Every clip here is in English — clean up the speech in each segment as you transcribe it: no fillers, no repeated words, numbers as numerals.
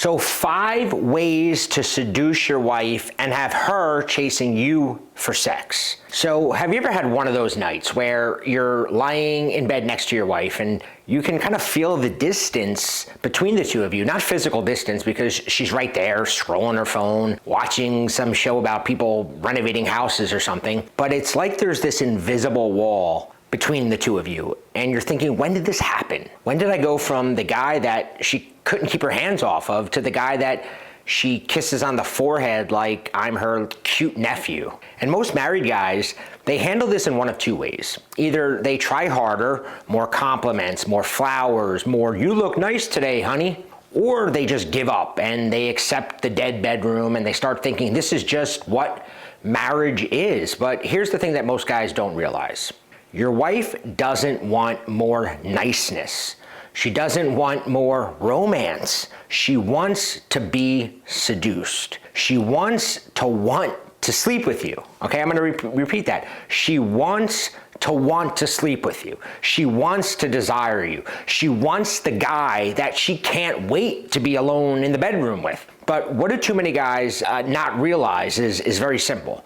So 5 ways to seduce your wife and have her chasing you for sex. So have you ever had one of those nights where you're lying in bed next to your wife and you can kind of feel the distance between the two of you? Not physical distance, because she's right there scrolling her phone, watching some show about people renovating houses or something, but it's like there's this invisible wall between the two of you, and you're thinking, when did this happen? When did I go from the guy that she couldn't keep her hands off of to the guy that she kisses on the forehead like I'm her cute nephew? And most married guys, they handle this in one of 2 ways. Either they try harder, more compliments, more flowers, more "you look nice today, honey," or they just give up and they accept the dead bedroom and they start thinking this is just what marriage is. But here's the thing that most guys don't realize. Your wife doesn't want more niceness. She doesn't want more romance. She wants to be seduced. She wants to sleep with you. Okay, I'm gonna repeat that. She wants to sleep with you. She wants to desire you. She wants the guy that she can't wait to be alone in the bedroom with. But what do too many guys not realize is very simple.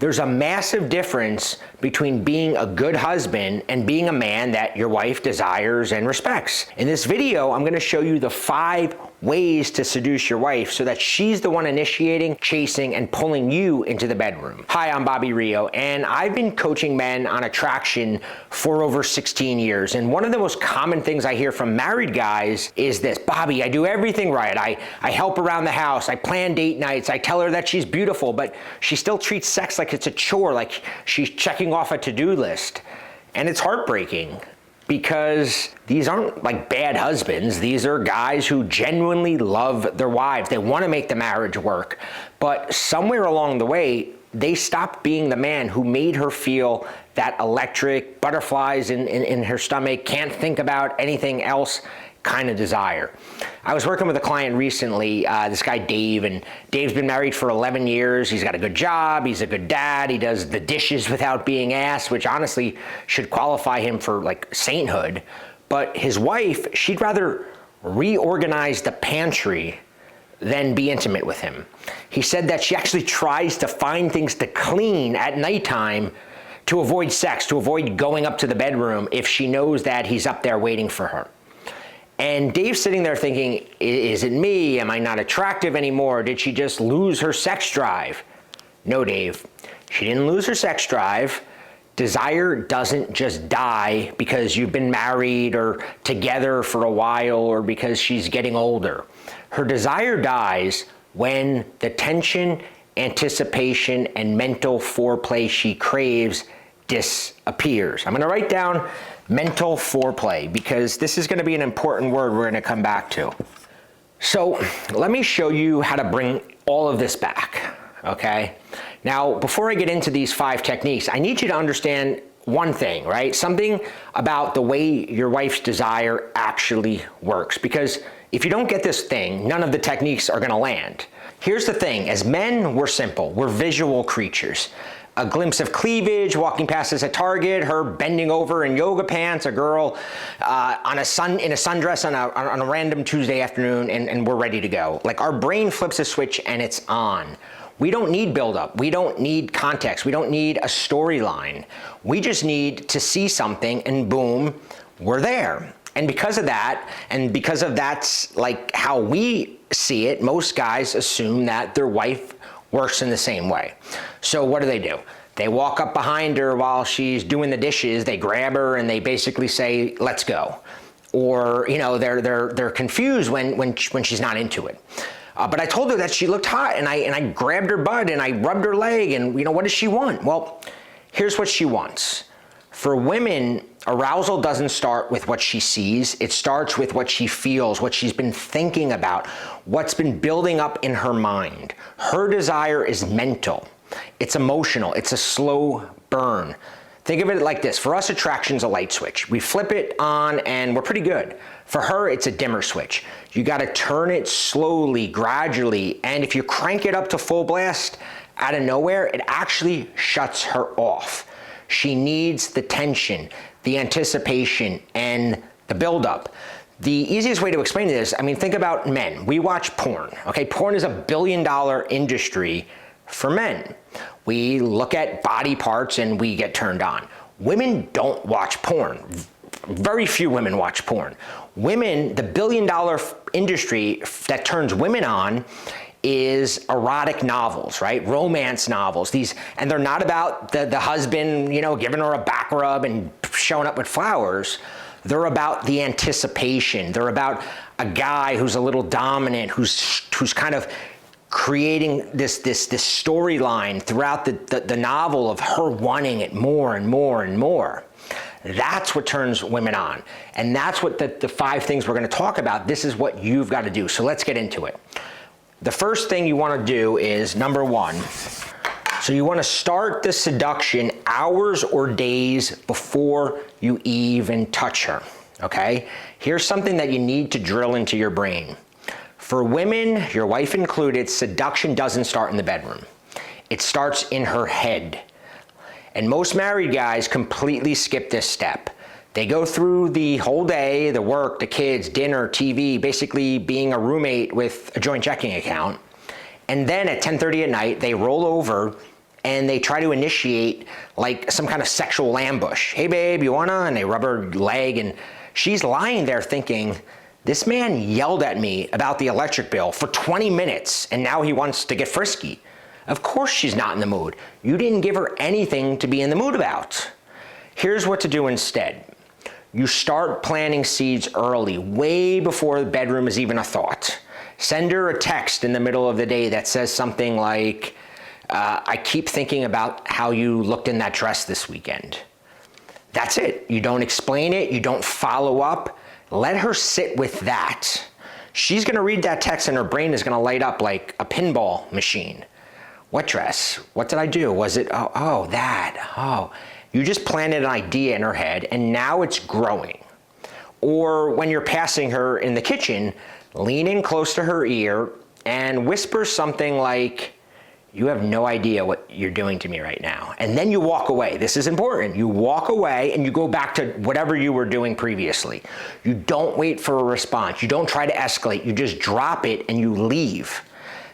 There's a massive difference between being a good husband and being a man that your wife desires and respects. In this video, I'm gonna show you the 5 ways to seduce your wife so that she's the one initiating, chasing, and pulling you into the bedroom. Hi, I'm Bobby Rio, and I've been coaching men on attraction for over 16 years. And one of the most common things I hear from married guys is this: Bobby, I do everything right. I help around the house, I plan date nights, I tell her that she's beautiful, but she still treats sex like it's a chore, like she's checking off a to-do list. And it's heartbreaking, because these aren't like bad husbands. These are guys who genuinely love their wives. They want to make the marriage work. But somewhere along the way, they stopped being the man who made her feel that electric, butterflies in her stomach, can't think about anything else kind of desire. I was working with a client recently, this guy Dave, and Dave's been married for 11 years. He's got a good job, he's a good dad, he does the dishes without being asked, which honestly should qualify him for like sainthood. But his wife, she'd rather reorganize the pantry than be intimate with him. He said that she actually tries to find things to clean at nighttime to avoid sex, to avoid going up to the bedroom if she knows that he's up there waiting for her. And Dave's sitting there thinking, is it me? Am I not attractive anymore? Did she just lose her sex drive? No, Dave, she didn't lose her sex drive. Desire doesn't just die because you've been married or together for a while or because she's getting older. Her desire dies when the tension, anticipation, and mental foreplay she craves disappears. I'm gonna write down mental foreplay because this is gonna be an important word we're gonna come back to. So let me show you how to bring all of this back, okay? Now, before I get into these 5 techniques, I need you to understand one thing, right? Something about the way your wife's desire actually works. Because if you don't get this thing, none of the techniques are gonna land. Here's the thing, as men, we're simple, we're visual creatures. A glimpse of cleavage, walking past us at Target, her bending over in yoga pants, a girl in a sundress on a random Tuesday afternoon, and we're ready to go. Like, our brain flips a switch and it's on. We don't need buildup. We don't need context. We don't need a storyline. We just need to see something and boom, we're there. And because of that, and because of that's like how we see it, most guys assume that their wife works in the same way. So what do? They walk up behind her while she's doing the dishes, they grab her and they basically say, let's go. Or, you know, they're confused when she's not into it. But I told her that she looked hot, and I grabbed her butt and I rubbed her leg, and you know, what does she want? Well, here's what she wants. For women, arousal doesn't start with what she sees, it starts with what she feels, what she's been thinking about, what's been building up in her mind. Her desire is mental, it's emotional, it's a slow burn. Think of it like this. For us, attraction's a light switch. We flip it on and we're pretty good. For her, it's a dimmer switch. You gotta turn it slowly, gradually, and if you crank it up to full blast, out of nowhere, it actually shuts her off. She needs the tension, the anticipation, and the buildup. The easiest way to explain this, I mean, think about men. We watch porn, okay? Porn is $1 billion industry for men. We look at body parts and we get turned on. Women don't watch porn. Very few women watch porn. Women, the $1 billion industry that turns women on is erotic novels, right? Romance novels. And they're not about the husband, giving her a back rub and showing up with flowers. They're about the anticipation. They're about a guy who's a little dominant, who's kind of creating this storyline throughout the novel of her wanting it more and more and more. That's what turns women on. And that's what the 5 things we're going to talk about. This is what you've got to do. So let's get into it. The first thing you want to do is number 1. So you want to start the seduction hours or days before you even touch her, okay? Here's something that you need to drill into your brain. For women, your wife included, seduction doesn't start in the bedroom. It starts in her head. And most married guys completely skip this step. They go through the whole day, the work, the kids, dinner, TV, basically being a roommate with a joint checking account. And then at 10:30 at night, they roll over and they try to initiate like some kind of sexual ambush. Hey babe, you wanna? And they rub her leg and she's lying there thinking, this man yelled at me about the electric bill for 20 minutes and now he wants to get frisky. Of course she's not in the mood. You didn't give her anything to be in the mood about. Here's what to do instead. You start planting seeds early, way before the bedroom is even a thought. Send her a text in the middle of the day that says something like, I keep thinking about how you looked in that dress this weekend. That's it. You don't explain it. You don't follow up. Let her sit with that. She's going to read that text and her brain is going to light up like a pinball machine. What dress? What did I do? Was it, that. You just planted an idea in her head and now it's growing. Or when you're passing her in the kitchen, lean in close to her ear and whisper something like, you have no idea what you're doing to me right now. And then you walk away. This is important. You walk away and you go back to whatever you were doing previously. You don't wait for a response. You don't try to escalate. You just drop it and you leave.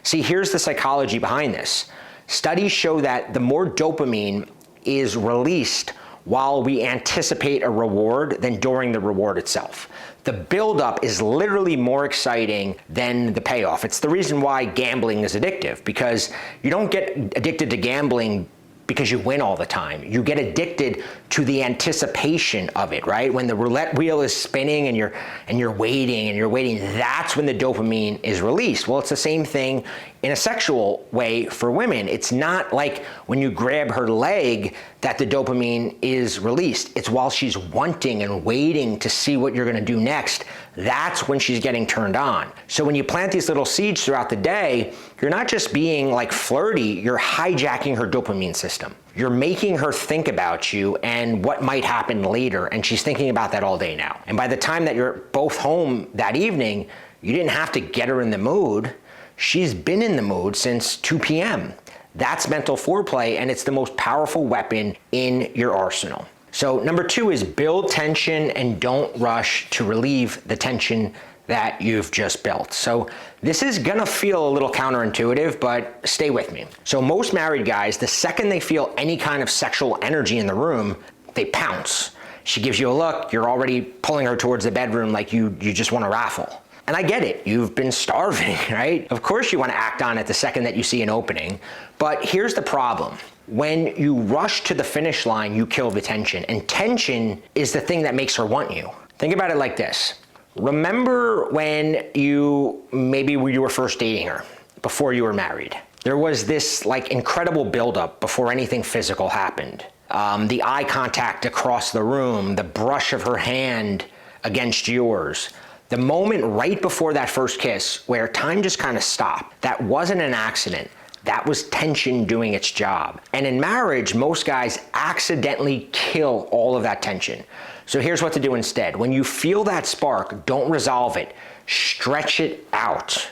See, here's the psychology behind this. Studies show that the more dopamine is released while we anticipate a reward than during the reward itself. The buildup is literally more exciting than the payoff. It's the reason why gambling is addictive, because you don't get addicted to gambling because you win all the time. You get addicted to the anticipation of it, right? When the roulette wheel is spinning and you're waiting, that's when the dopamine is released. Well, it's the same thing in a sexual way for women. It's not like when you grab her leg that the dopamine is released. It's while she's wanting and waiting to see what you're gonna do next. That's when she's getting turned on. So when you plant these little seeds throughout the day, you're not just being like flirty, you're hijacking her dopamine system. You're making her think about you and what might happen later, and she's thinking about that all day now. And by the time that you're both home that evening, you didn't have to get her in the mood. She's been in the mood since 2 p.m. That's mental foreplay, and it's the most powerful weapon in your arsenal. So number 2 is build tension and don't rush to relieve the tension that you've just built. So this is gonna feel a little counterintuitive, but stay with me. So most married guys, the second they feel any kind of sexual energy in the room, they pounce. She gives you a look, you're already pulling her towards the bedroom like you just want to raffle. And I get it, you've been starving, right? Of course you want to act on it the second that you see an opening, but here's the problem. When you rush to the finish line, you kill the tension, and tension is the thing that makes her want you. Think about it like this. Remember when you were first dating her, before you were married. There was this like incredible buildup before anything physical happened. The eye contact across the room, the brush of her hand against yours. The moment right before that first kiss where time just kind of stopped. That wasn't an accident. That was tension doing its job. And in marriage, most guys accidentally kill all of that tension. So here's what to do instead. When you feel that spark, don't resolve it. Stretch it out,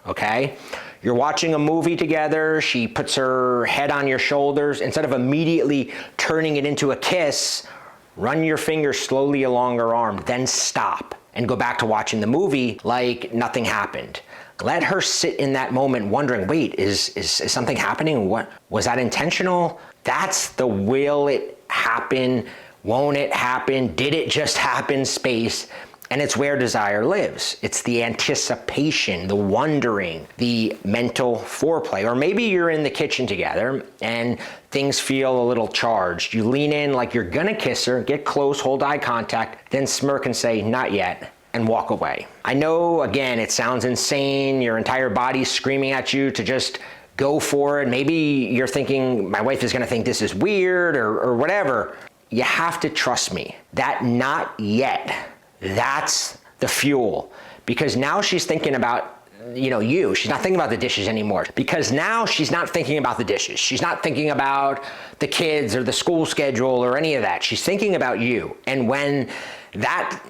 okay? You're watching a movie together, she puts her head on your shoulders. Instead of immediately turning it into a kiss, run your fingers slowly along her arm, then stop and go back to watching the movie like nothing happened. Let her sit in that moment wondering, wait, is something happening? What was that intentional? That's the will it happen, won't it happen, did it just happen space. And it's where desire lives. It's the anticipation, the wondering, the mental foreplay. Or maybe you're in the kitchen together and things feel a little charged. You lean in like you're gonna kiss her, get close, hold eye contact, then smirk and say, not yet, and walk away. I know, again, it sounds insane. Your entire body's screaming at you to just go for it. Maybe you're thinking, my wife is gonna think this is weird or whatever. You have to trust me. That not yet, that's the fuel. Because now she's thinking about, you. She's not thinking about the dishes anymore. Because now she's not thinking about the dishes. She's not thinking about the kids or the school schedule or any of that. She's thinking about you. And when that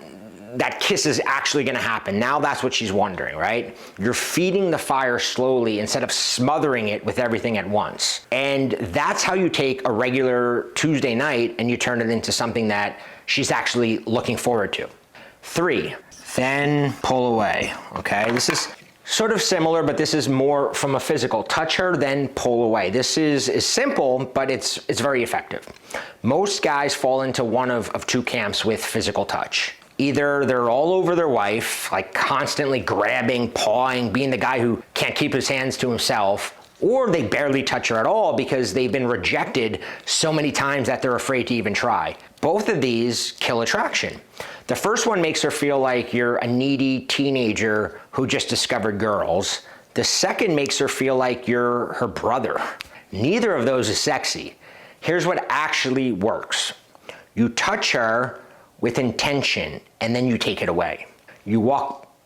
kiss is actually gonna happen, now that's what she's wondering, right? You're feeding the fire slowly instead of smothering it with everything at once. And that's how you take a regular Tuesday night and you turn it into something that she's actually looking forward to. 3, then pull away, okay? This is sort of similar, but this is more from a physical. Touch her, then pull away. This is simple, but it's very effective. Most guys fall into one of two camps with physical touch. Either they're all over their wife, like constantly grabbing, pawing, being the guy who can't keep his hands to himself, or they barely touch her at all because they've been rejected so many times that they're afraid to even try. Both of these kill attraction. The first one makes her feel like you're a needy teenager who just discovered girls. The second makes her feel like you're her brother. Neither of those is sexy. Here's what actually works. You touch her with intention, and then you take it away. You're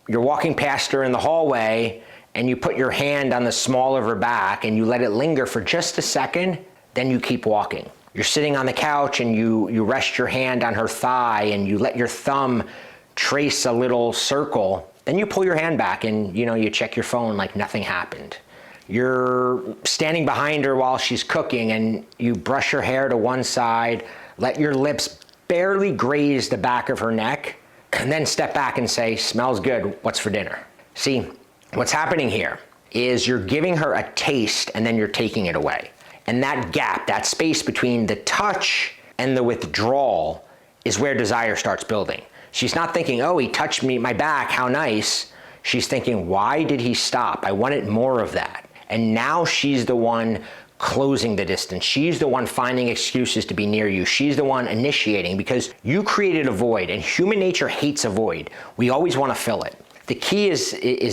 walking past her in the hallway, and you put your hand on the small of her back, and you let it linger for just a second, then you keep walking. You're sitting on the couch, and you rest your hand on her thigh, and you let your thumb trace a little circle, then you pull your hand back, and you check your phone like nothing happened. You're standing behind her while she's cooking, and you brush her hair to one side, let your lips barely graze the back of her neck, and then step back and say, smells good, what's for dinner? See, what's happening here is you're giving her a taste and then you're taking it away. And that gap, that space between the touch and the withdrawal is where desire starts building. She's not thinking, oh, he touched me, my back, how nice. She's thinking, why did he stop? I wanted more of that. And now she's the one closing the distance. She's the one finding excuses to be near you. She's the one initiating because you created a void, and human nature hates a void. We always want to fill it. The key is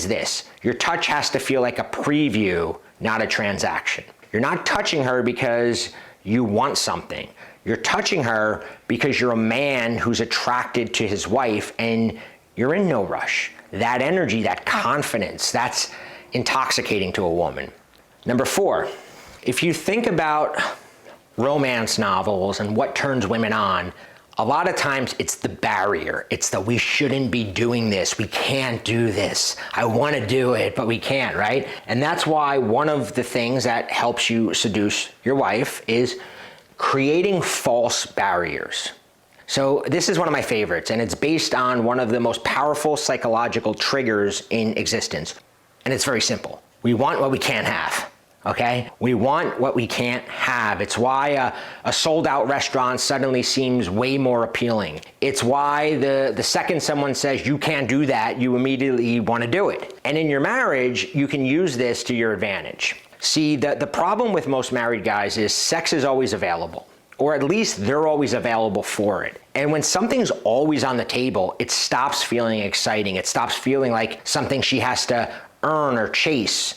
this. Your touch has to feel like a preview, not a transaction. You're not touching her because you want something. You're touching her because you're a man who's attracted to his wife and you're in no rush. That energy, that confidence, that's intoxicating to a woman. Number 4, if you think about romance novels and what turns women on, a lot of times it's the barrier. It's the we shouldn't be doing this. We can't do this. I want to do it, but we can't, right? And that's why one of the things that helps you seduce your wife is creating false barriers. So this is one of my favorites, and it's based on one of the most powerful psychological triggers in existence. And it's very simple. We want what we can't have. Okay? We want what we can't have. It's why a sold out restaurant suddenly seems way more appealing. It's why the second someone says you can't do that, you immediately want to do it. And in your marriage, you can use this to your advantage. See, the problem with most married guys is sex is always available, or at least they're always available for it. And when something's always on the table, it stops feeling exciting. It stops feeling like something she has to earn or chase.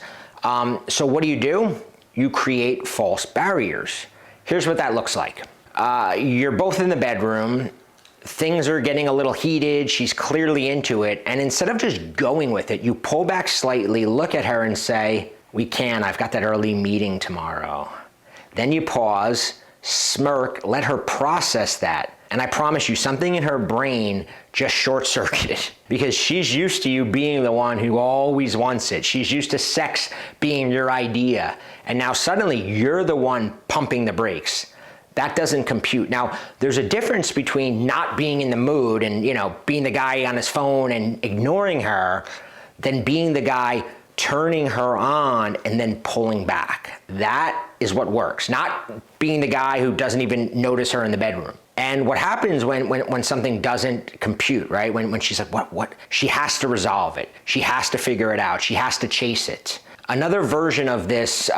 So what do? You create false barriers. Here's what that looks like. You're both in the bedroom. Things are getting a little heated. She's clearly into it. And instead of just going with it, you pull back slightly, look at her and say, I've got that early meeting tomorrow. Then you pause, smirk, let her process that. And I promise you, something in her brain just short-circuited because she's used to you being the one who always wants it. She's used to sex being your idea. And now suddenly you're the one pumping the brakes. That doesn't compute. Now, there's a difference between not being in the mood and, being the guy on his phone and ignoring her than being the guy turning her on and then pulling back. That is what works, not being the guy who doesn't even notice her in the bedroom. And what happens when something doesn't compute, right? When she's like, what? She has to resolve it. She has to figure it out. She has to chase it. Another version of this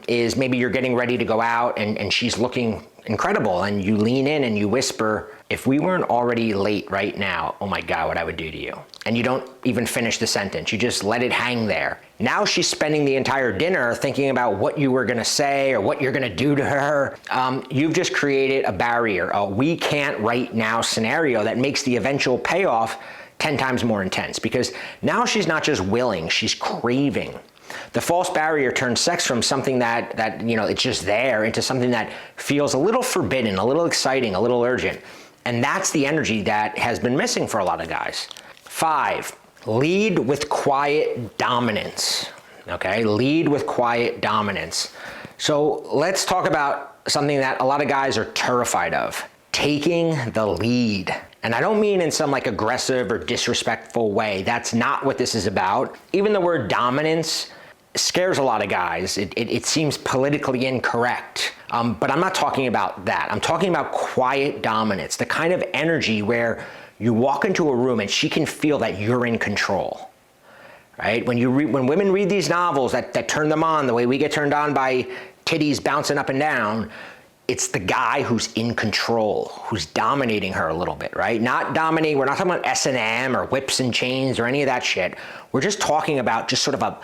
is maybe you're getting ready to go out and she's looking incredible and you lean in and you whisper, if we weren't already late right now, oh my God, what I would do to you. And you don't even finish the sentence. You just let it hang there. Now she's spending the entire dinner thinking about what you were gonna say or what you're gonna do to her. You've just created a barrier, a we can't right now scenario that makes the eventual payoff 10 times more intense, because now she's not just willing, she's craving. The false barrier turns sex from something that it's just there into something that feels a little forbidden, a little exciting, a little urgent. And that's the energy that has been missing for a lot of guys. 5, lead with quiet dominance. Okay, lead with quiet dominance. So let's talk about something that a lot of guys are terrified of, taking the lead. And I don't mean in some like aggressive or disrespectful way. That's not what this is about. Even the word dominance scares a lot of guys. It seems politically incorrect. But I'm not talking about that. I'm talking about quiet dominance, the kind of energy where you walk into a room and she can feel that you're in control, right? When women read these novels that turn them on the way we get turned on by titties bouncing up and down, it's the guy who's in control, who's dominating her a little bit, right? Not dominating, we're not talking about S&M or whips and chains or any of that shit. We're just talking about just sort of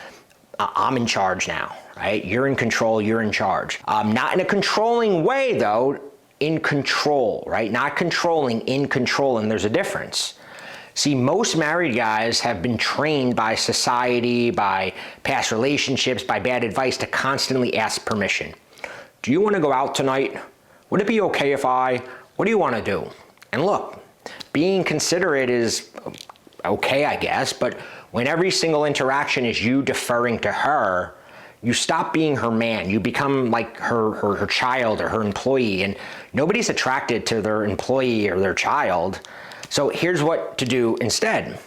I'm in charge now, right? You're in control, you're in charge. Not in a controlling way though, in control, right? Not controlling, in control, and there's a difference. See, most married guys have been trained by society, by past relationships, by bad advice to constantly ask permission. Do you want to go out tonight? Would it be okay if what do you want to do? And look, being considerate is okay, I guess, but when every single interaction is you deferring to her, you stop being her man. You become like her child or her employee, and nobody's attracted to their employee or their child. So here's what to do instead.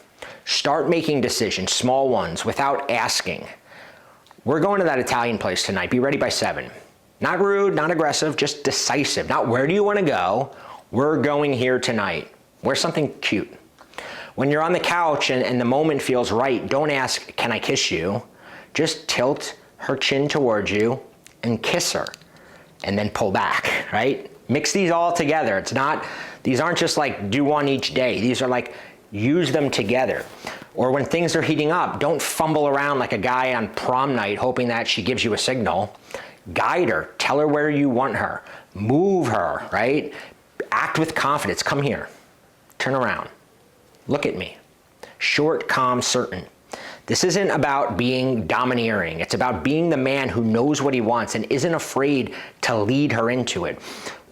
Start making decisions, small ones, without asking. We're going to that Italian place tonight. Be ready by 7. Not rude, not aggressive, just decisive. Not where do you want to go? We're going here tonight. Wear something cute. When you're on the couch and the moment feels right, don't ask, can I kiss you? Just tilt her chin towards you and kiss her, and then pull back, right? Mix these all together. These aren't just like do one each day. These are like use them together. Or when things are heating up, don't fumble around like a guy on prom night hoping that she gives you a signal. Guide her, tell her where you want her, move her, right? Act with confidence. Come here, turn around. Look at me. Short, calm, certain. This isn't about being domineering. It's about being the man who knows what he wants and isn't afraid to lead her into it.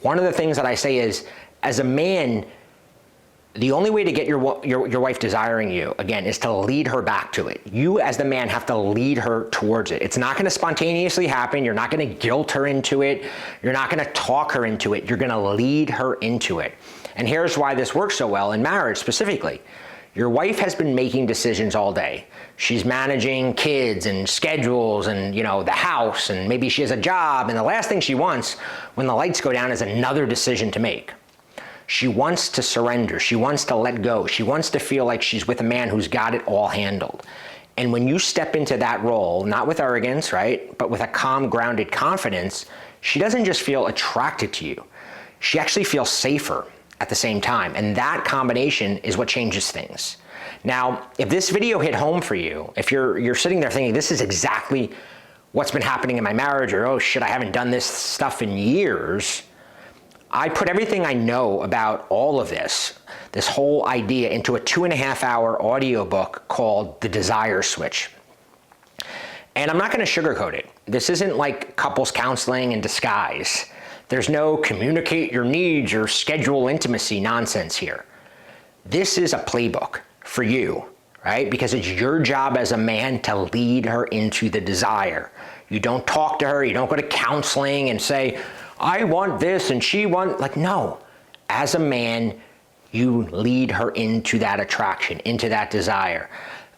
One of the things that I say is, as a man, the only way to get your wife desiring you, again, is to lead her back to it. You as the man have to lead her towards it. It's not gonna spontaneously happen. You're not gonna guilt her into it. You're not gonna talk her into it. You're gonna lead her into it. And here's why this works so well in marriage specifically. Your wife has been making decisions all day. She's managing kids and schedules and the house, and maybe she has a job, and the last thing she wants when the lights go down is another decision to make. She wants to surrender. She wants to let go. She wants to feel like she's with a man who's got it all handled. And when you step into that role, not with arrogance, right, but with a calm, grounded confidence, she doesn't just feel attracted to you. She actually feels safer at the same time. And that combination is what changes things. Now, if this video hit home for you, if you're sitting there thinking, this is exactly what's been happening in my marriage, or oh shit, I haven't done this stuff in years, I put everything I know about all of this whole idea, into a 2.5-hour audiobook called The Desire Switch. And I'm not gonna sugarcoat it. This isn't like couples counseling in disguise. There's no communicate your needs or schedule intimacy nonsense here. This is a playbook for you, right? Because it's your job as a man to lead her into the desire. You don't talk to her, you don't go to counseling and say, I want this and she want, like, no. As a man, you lead her into that attraction, into that desire.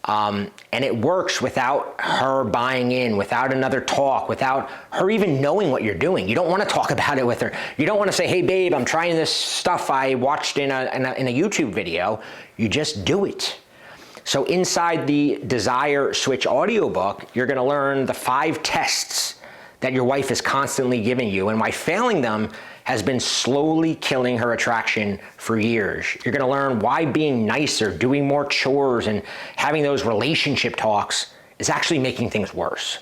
And it works without her buying in, without another talk, without her even knowing what you're doing. You don't want to talk about it with her. You don't want to say, hey babe, I'm trying this stuff I watched in a YouTube video. You just do it. So inside the Desire Switch audiobook, you're going to learn the 5 tests that your wife is constantly giving you and why failing them has been slowly killing her attraction for years. You're going to learn why being nicer, doing more chores, and having those relationship talks is actually making things worse.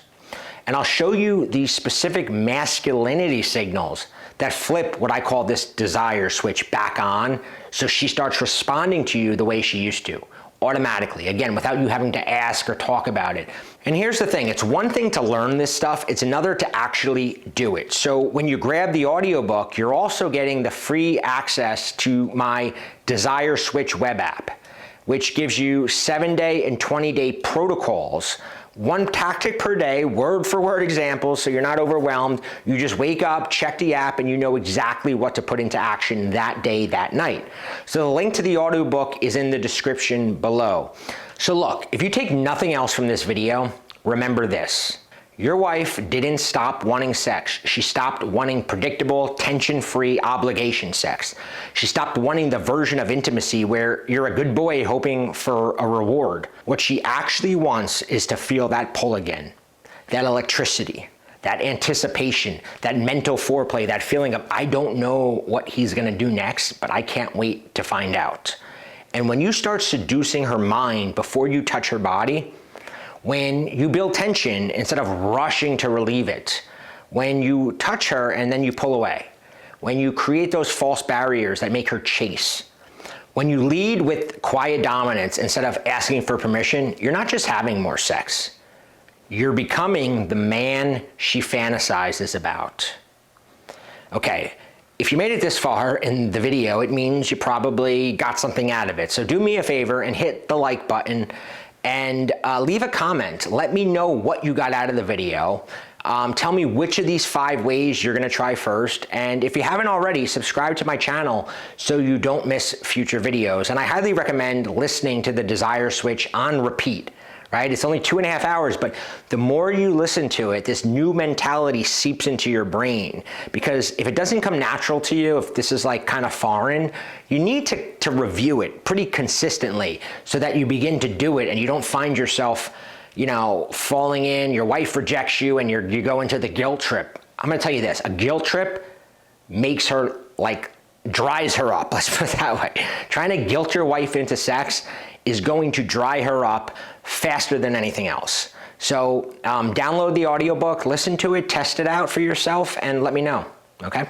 And I'll show you the specific masculinity signals that flip what I call this desire switch back on, so she starts responding to you the way she used to, automatically, again, without you having to ask or talk about it. And here's the thing, it's one thing to learn this stuff, it's another to actually do it. So when you grab the audiobook, you're also getting the free access to my Desire Switch web app, which gives you 7-day and 20-day protocols, 1 tactic per day, word for word examples, so you're not overwhelmed. You just wake up, check the app, and you know exactly what to put into action that day, that night. So the link to the audiobook is in the description below. So look, if you take nothing else from this video, remember this. Your wife didn't stop wanting sex. She stopped wanting predictable, tension-free obligation sex. She stopped wanting the version of intimacy where you're a good boy hoping for a reward. What she actually wants is to feel that pull again, that electricity, that anticipation, that mental foreplay, that feeling of, I don't know what he's gonna do next, but I can't wait to find out. And when you start seducing her mind before you touch her body, when you build tension instead of rushing to relieve it, when you touch her and then you pull away, when you create those false barriers that make her chase, when you lead with quiet dominance instead of asking for permission, you're not just having more sex. You're becoming the man she fantasizes about. Okay, if you made it this far in the video, it means you probably got something out of it. So do me a favor and hit the like button and leave a comment. Let me know what you got out of the video. Tell me which of these 5 ways you're gonna try first. And if you haven't already, subscribe to my channel so you don't miss future videos. And I highly recommend listening to the Desire Switch on repeat, right? It's only 2.5 hours, but the more you listen to it, this new mentality seeps into your brain. Because if it doesn't come natural to you, if this is like kind of foreign, you need to review it pretty consistently so that you begin to do it and you don't find yourself, you know, falling in, your wife rejects you and you go into the guilt trip. I'm gonna tell you this, a guilt trip makes her, like, dries her up, let's put it that way. Trying to guilt your wife into sex is going to dry her up faster than anything else. So download the audiobook, listen to it, test it out for yourself, and let me know, okay?